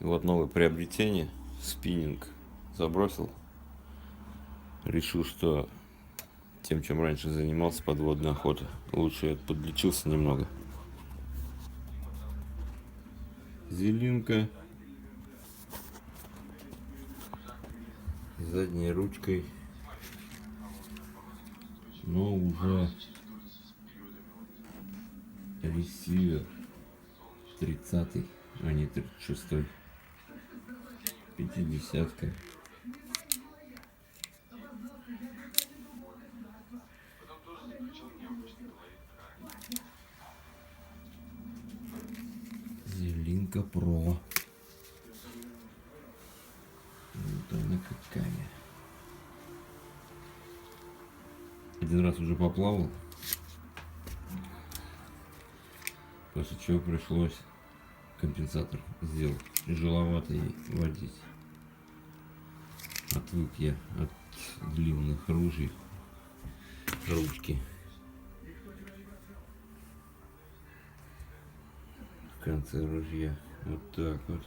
Вот новое приобретение. Спиннинг забросил. Решил, что тем, чем раньше занимался, подводная охота, лучше я подлечился немного. Зелинка. Задней ручкой. Но уже ресивер 30-й, а не 36-й. 50-ка. Зелинка Про. Вот она какая. Один раз уже поплавал, после чего пришлось компенсатор сделать. Тяжеловато ей водить. Отвык я от длинных ружей. Ручки. В конце ружья. Вот так вот.